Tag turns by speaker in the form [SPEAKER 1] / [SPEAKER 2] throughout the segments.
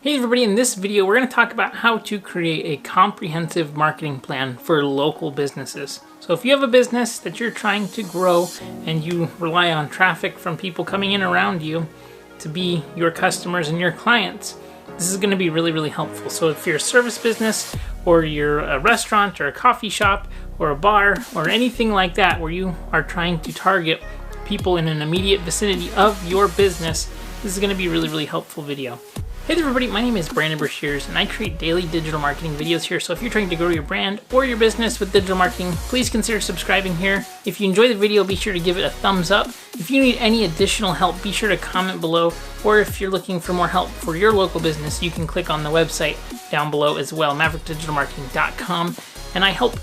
[SPEAKER 1] Hey everybody, in this video we're going to talk about how to create a comprehensive marketing plan for local businesses. So if you have a business that you're trying to grow and you rely on traffic from people coming in around you to be your customers and your clients, this is going to be really helpful. So if you're a service business or you're a restaurant or a coffee shop or a bar or anything like that where you are trying to target people in an immediate vicinity of your business, this is going to be a really helpful video. Hey there everybody, my name is Breshears and I create daily digital marketing videos here. So if you're trying to grow your brand or your business with digital marketing, please consider subscribing here. If you enjoy the video, be sure to give it a thumbs up. If you need any additional help, be sure to comment below. Or if you're looking for more help for your local business, you can click on the website down below as well, maverickdigitalmarketing.com. And I help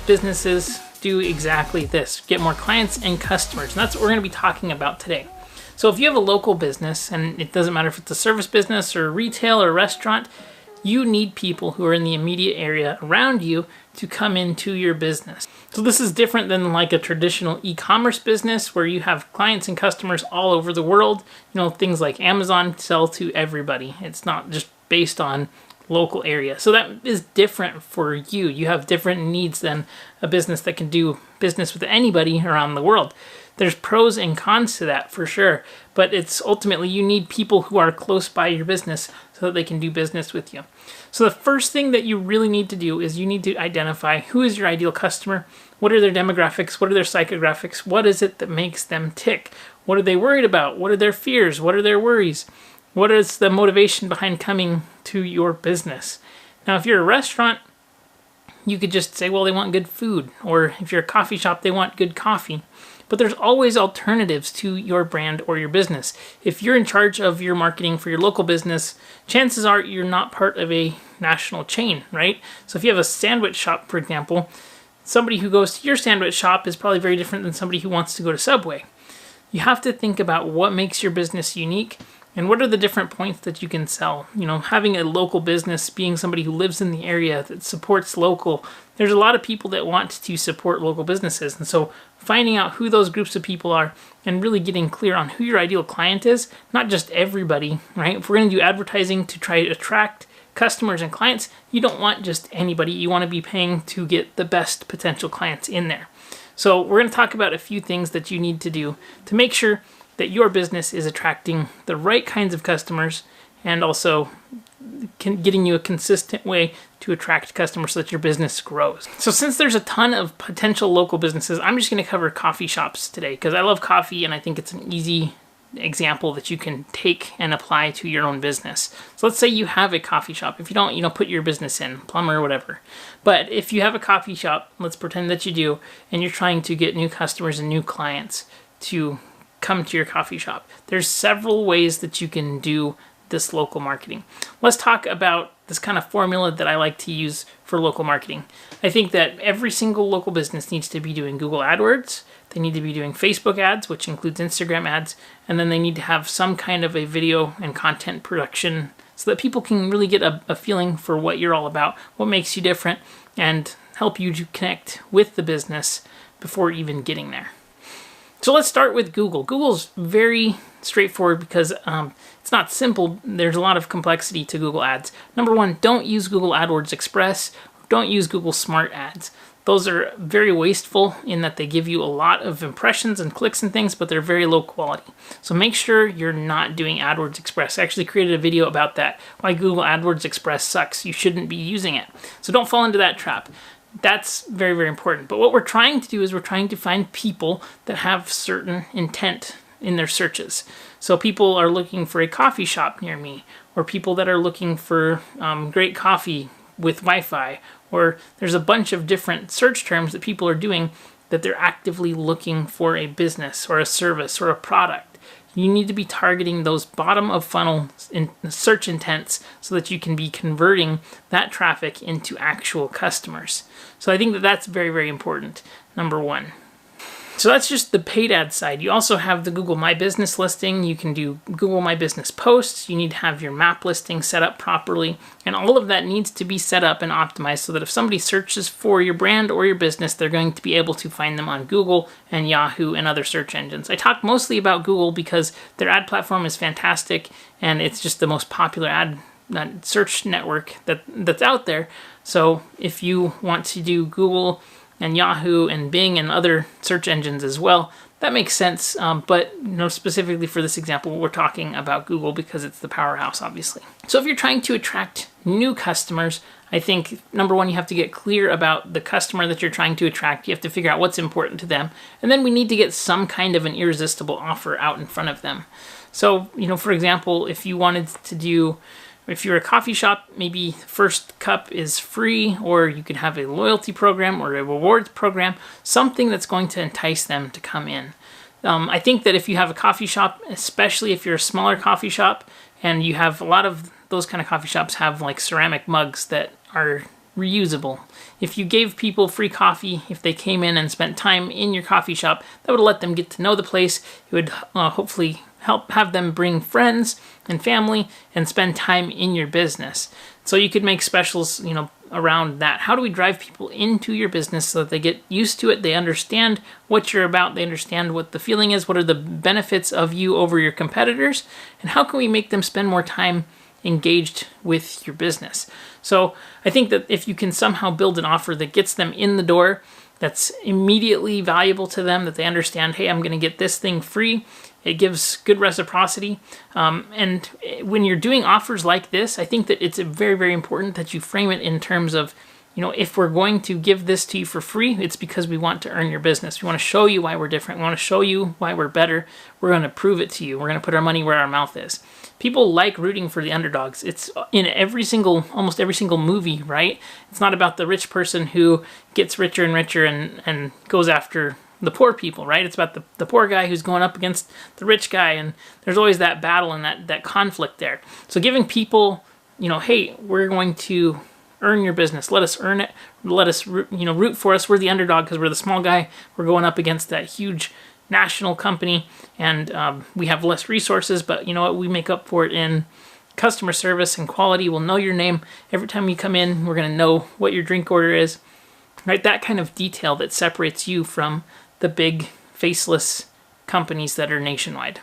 [SPEAKER 1] businesses do exactly this, get more clients and customers. And that's what we're going to be talking about today. So if you have a local business, and it doesn't matter if it's a service business or retail or restaurant, you need people who are in the immediate area around you to come into your business. So this is different than like a traditional e-commerce business where you have clients and customers all over the world. You know, things like Amazon sell to everybody. It's not just based on local area. So that is different for you. You have different needs than a business that can do business with anybody around the world. There's pros and cons to that for sure, but it's ultimately you need people who are close by your business so that they can do business with you. So the first thing that you really need to do is you need to identify who is your ideal customer, what are their demographics, what are their psychographics, what is it that makes them tick, what are they worried about, what are their fears, what are their worries, what is the motivation behind coming to your business. Now if you're a restaurant, you could just say, well, they want good food, or if you're a coffee shop, they want good coffee. But there's always alternatives to your brand or your business. If you're in charge of your marketing for your local business, chances are you're not part of a national chain, right? So if you have a sandwich shop, for example, somebody who goes to your sandwich shop is probably very different than somebody who wants to go to Subway. You have to think about what makes your business unique and what are the different points that you can sell. You know, having a local business, being somebody who lives in the area that supports local, there's a lot of people that want to support local businesses. And so finding out who those groups of people are and really getting clear on who your ideal client is, not just everybody, right? If we're going to do advertising to try to attract customers and clients, you don't want just anybody. You want to be paying to get the best potential clients in there. So we're going to talk about a few things that you need to do to make sure that your business is attracting the right kinds of customers and also getting you a consistent way to attract customers so that your business grows. So since there's a ton of potential local businesses, I'm just going to cover coffee shops today because I love coffee and I think it's an easy example that you can take and apply to your own business. So let's say you have a coffee shop. If you don't, put your business in, plumber or whatever. But if you have a coffee shop, let's pretend that you do, and you're trying to get new customers and new clients to come to your coffee shop. There's several ways that you can do this local marketing. Let's talk about this kind of formula that I like to use for local marketing. I think that every single local business needs to be doing Google AdWords. They need to be doing Facebook ads, which includes Instagram ads, and then they need to have some kind of a video and content production so that people can really get a feeling for what you're all about, what makes you different, and help you to connect with the business before even getting there. So let's start with Google. Google's very straightforward because it's not simple. There's a lot of complexity to Google Ads. Number one, don't use Google AdWords Express. Don't use Google Smart Ads. Those are very wasteful in that they give you a lot of impressions and clicks and things, but they're very low quality. So make sure you're not doing AdWords Express. I actually created a video about that, why Google AdWords Express sucks. You shouldn't be using it. So don't fall into that trap. That's very important. But what we're trying to do is we're trying to find people that have certain intent in their searches. So people are looking for a coffee shop near me, or people that are looking for great coffee with Wi-Fi, or there's a bunch of different search terms that people are doing that they're actively looking for a business or a service or a product. You need to be targeting those bottom of funnel search intents so that you can be converting that traffic into actual customers. So I think that that's very important, number one. So that's just the paid ad side. You also have the Google My Business listing. You can do Google My Business posts. You need to have your map listing set up properly. And all of that needs to be set up and optimized so that if somebody searches for your brand or your business, they're going to be able to find them on Google and Yahoo and other search engines. I talk mostly about Google because their ad platform is fantastic and it's just the most popular ad search network that's out there. So if you want to do Google and Yahoo and Bing and other search engines as well, that makes sense. But specifically for this example, we're talking about Google because it's the powerhouse, obviously. So if you're trying to attract new customers, I think number one, you have to get clear about the customer that you're trying to attract. You have to figure out what's important to them. And then we need to get some kind of an irresistible offer out in front of them. So, for example, if you're a coffee shop, maybe first cup is free, or you could have a loyalty program or a rewards program, something that's going to entice them to come in. I think that if you have a coffee shop, especially if you're a smaller coffee shop, and you have a lot of those kind of coffee shops have like ceramic mugs that are reusable. If you gave people free coffee, if they came in and spent time in your coffee shop, that would let them get to know the place. It would hopefully help have them bring friends and family and spend time in your business. So you could make specials, around that. How do we drive people into your business so that they get used to it, they understand what you're about, they understand what the feeling is, what are the benefits of you over your competitors, and how can we make them spend more time engaged with your business? So I think that if you can somehow build an offer that gets them in the door, that's immediately valuable to them, that they understand, hey, I'm going to get this thing free. It gives good reciprocity. And when you're doing offers like this, I think that it's very, very important that you frame it in terms of, if we're going to give this to you for free, it's because we want to earn your business. We want to show you why we're different. We want to show you why we're better. We're going to prove it to you. We're going to put our money where our mouth is. People like rooting for the underdogs. It's in almost every single movie, right? It's not about the rich person who gets richer and richer and goes after the poor people, right? It's about the poor guy who's going up against the rich guy, and there's always that battle and that conflict there. So giving people, hey, we're going to earn your business. Let us earn it. Let us, root for us. We're the underdog because we're the small guy. We're going up against that huge national company, and we have less resources, but you know what? We make up for it in customer service and quality. We'll know your name every time you come in. We're going to know what your drink order is, right? That kind of detail that separates you from the big faceless companies that are nationwide.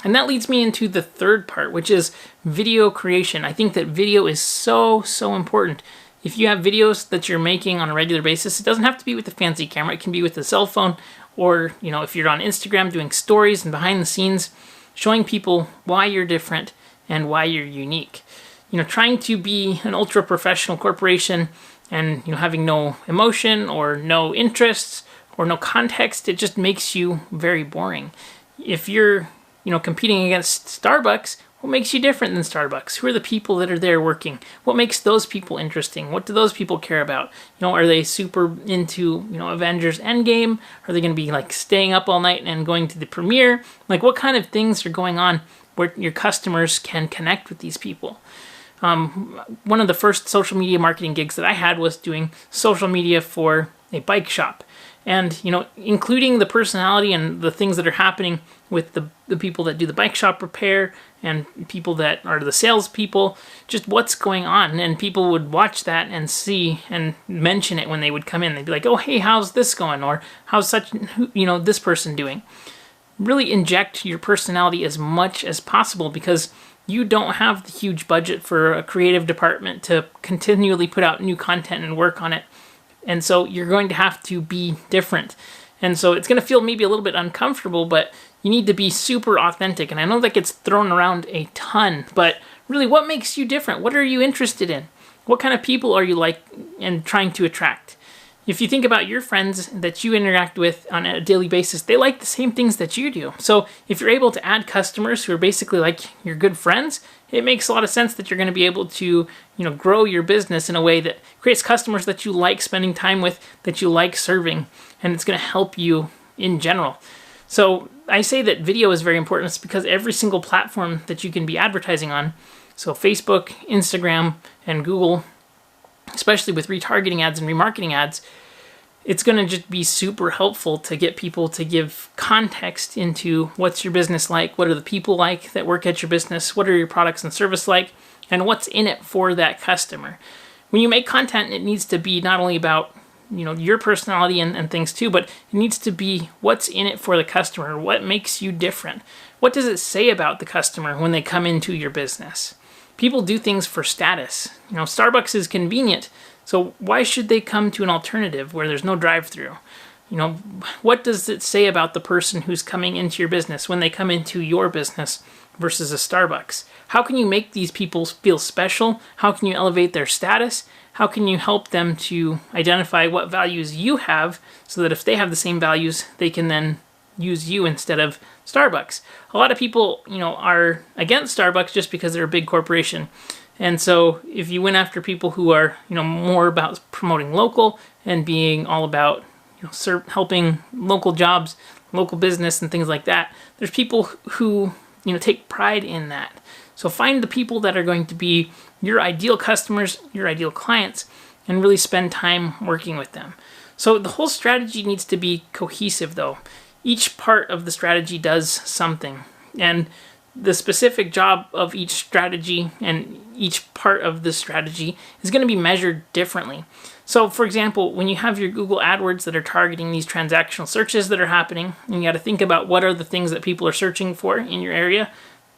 [SPEAKER 1] And that leads me into the third part, which is video creation. I think that video is so, so important. If you have videos that you're making on a regular basis, it doesn't have to be with a fancy camera. It can be with a cell phone, or if you're on Instagram doing stories and behind the scenes, showing people why you're different and why you're unique. Trying to be an ultra professional corporation and having no emotion or no interests or no context, it just makes you very boring. If you're, competing against Starbucks, what makes you different than Starbucks? Who are the people that are there working? What makes those people interesting? What do those people care about? Are they super into, Avengers Endgame? Are they going to be staying up all night and going to the premiere? What kind of things are going on where your customers can connect with these people? One of the first social media marketing gigs that I had was doing social media for a bike shop. And, including the personality and the things that are happening with the people that do the bike shop repair and people that are the salespeople, just what's going on. And people would watch that and see and mention it when they would come in. They'd be like, oh, hey, how's this going? Or how's this person doing? Really inject your personality as much as possible, because you don't have the huge budget for a creative department to continually put out new content and work on it. And so you're going to have to be different. And so it's going to feel maybe a little bit uncomfortable, but you need to be super authentic. And I know that gets thrown around a ton, but really, what makes you different? What are you interested in? What kind of people are you like and trying to attract? If you think about your friends that you interact with on a daily basis, they like the same things that you do. So if you're able to add customers who are basically like your good friends, it makes a lot of sense that you're going to be able to, grow your business in a way that creates customers that you like spending time with, that you like serving, and it's going to help you in general. So I say that video is very important. It's because every single platform that you can be advertising on, so Facebook, Instagram, and Google, especially with retargeting ads and remarketing ads, it's going to just be super helpful to get people to give context into what's your business like, what are the people like that work at your business, what are your products and service like, and what's in it for that customer. When you make content, it needs to be not only about your personality and things too, but it needs to be what's in it for the customer, what makes you different. What does it say about the customer when they come into your business? People do things for status. Starbucks is convenient, so why should they come to an alternative where there's no drive-through? What does it say about the person who's coming into your business when they come into your business versus a Starbucks? How can you make these people feel special? How can you elevate their status? How can you help them to identify what values you have so that if they have the same values, they can then use you instead of Starbucks? A lot of people, are against Starbucks just because they're a big corporation. And so if you went after people who are, more about promoting local and being all about, helping local jobs, local business and things like that, there's people who, take pride in that. So find the people that are going to be your ideal customers, your ideal clients, and really spend time working with them. So the whole strategy needs to be cohesive though. Each part of the strategy does something, and the specific job of each strategy and each part of the strategy is going to be measured differently. So for example, when you have your Google AdWords that are targeting these transactional searches that are happening, and you got to think about what are the things that people are searching for in your area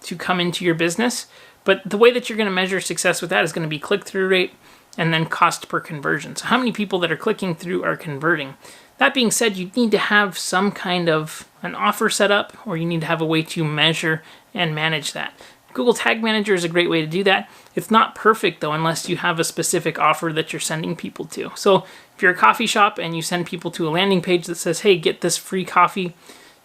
[SPEAKER 1] to come into your business. But the way that you're going to measure success with that is going to be click-through rate and then cost per conversion. So how many people that are clicking through are converting? That being said, you need to have some kind of an offer set up, or you need to have a way to measure and manage that. Google Tag Manager is a great way to do that. It's not perfect though unless you have a specific offer that you're sending people to. So if you're a coffee shop and you send people to a landing page that says, hey, get this free coffee,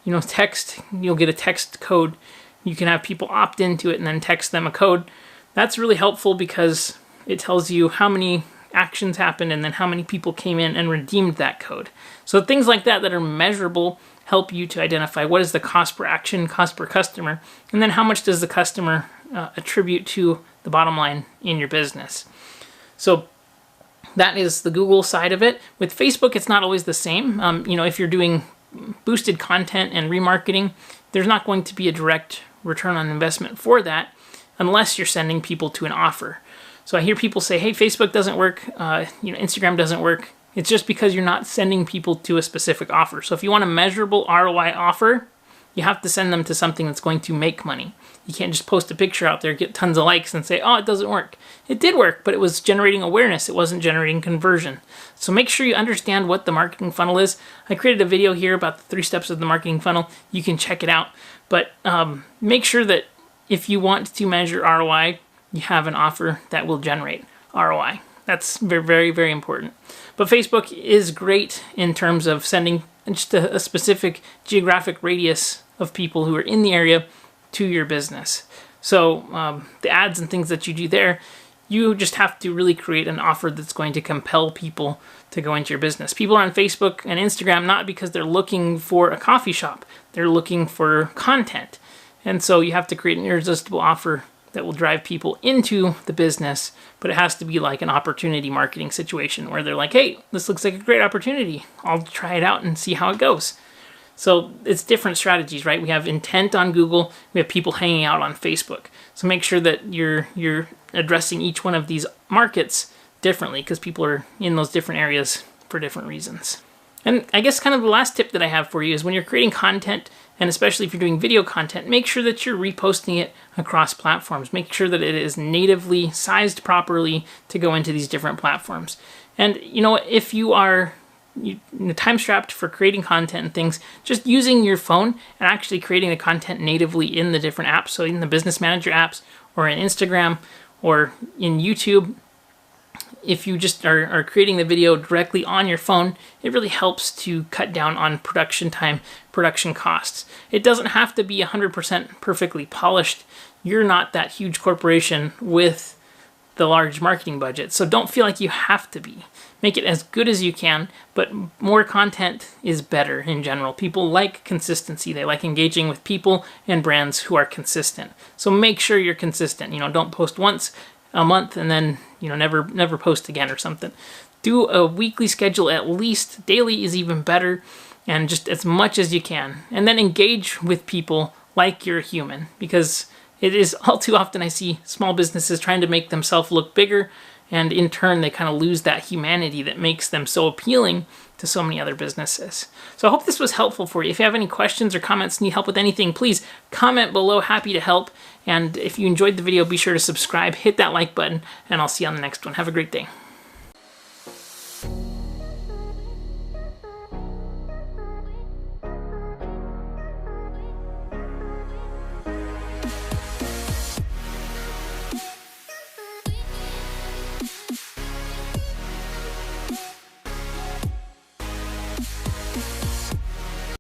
[SPEAKER 1] you'll get a text code. You can have people opt into it and then text them a code. That's really helpful because it tells you how many actions happened and then how many people came in and redeemed that code. So things like that are measurable help you to identify what is the cost per action, cost per customer, and then how much does the customer attribute to the bottom line in your business. So that is the Google side of it. With Facebook, it's not always the same. If you're doing boosted content and remarketing, there's not going to be a direct return on investment for that unless you're sending people to an offer. So I hear people say, hey, Facebook doesn't work, Instagram doesn't work. It's just because you're not sending people to a specific offer. So if you want a measurable ROI offer, you have to send them to something that's going to make money. You can't just post a picture out there, get tons of likes, and say, oh, it doesn't work. It did work, but it was generating awareness. It wasn't generating conversion. So make sure you understand what the marketing funnel is. I created a video here about the 3 steps of the marketing funnel. You can check it out. But make sure that if you want to measure ROI, you have an offer that will generate ROI. That's very, very, very important. But Facebook is great in terms of sending just a specific geographic radius of people who are in the area to your business. So the ads and things that you do there, you just have to really create an offer that's going to compel people to go into your business. People are on Facebook and Instagram not because they're looking for a coffee shop. They're looking for content. And so you have to create an irresistible offer that will drive people into the business, but it has to be like an opportunity marketing situation where they're like, hey, this looks like a great opportunity. I'll try it out and see how it goes. So it's different strategies, right? We have intent on Google. We have people hanging out on Facebook. So make sure that you're addressing each one of these markets differently because people are in those different areas for different reasons. And I guess kind of the last tip that I have for you is when you're creating content, and especially if you're doing video content, make sure that you're reposting it across platforms. Make sure that it is natively sized properly to go into these different platforms. And if you are time-strapped for creating content and things, just using your phone and actually creating the content natively in the different apps, so in the Business Manager apps or in Instagram or in YouTube, if you just are creating the video directly on your phone, it really helps to cut down on production time, production costs. It doesn't have to be 100% perfectly polished. You're not that huge corporation with the large marketing budget, so don't feel like you have to be. Make it as good as you can, but more content is better in general. People like consistency. They like engaging with people and brands who are consistent. So make sure you're consistent. Don't post once a month and then never post again or something. Do a weekly schedule at least. Daily is even better, and just as much as you can. And then engage with people like you're a human, because it is all too often I see small businesses trying to make themselves look bigger, and in turn they kind of lose that humanity that makes them so appealing to so many other businesses. So I hope this was helpful for you. If you have any questions or comments, need help with anything, please comment below. Happy to help. And if you enjoyed the video, be sure to subscribe, hit that like button, and I'll see you on the next one. Have a great day.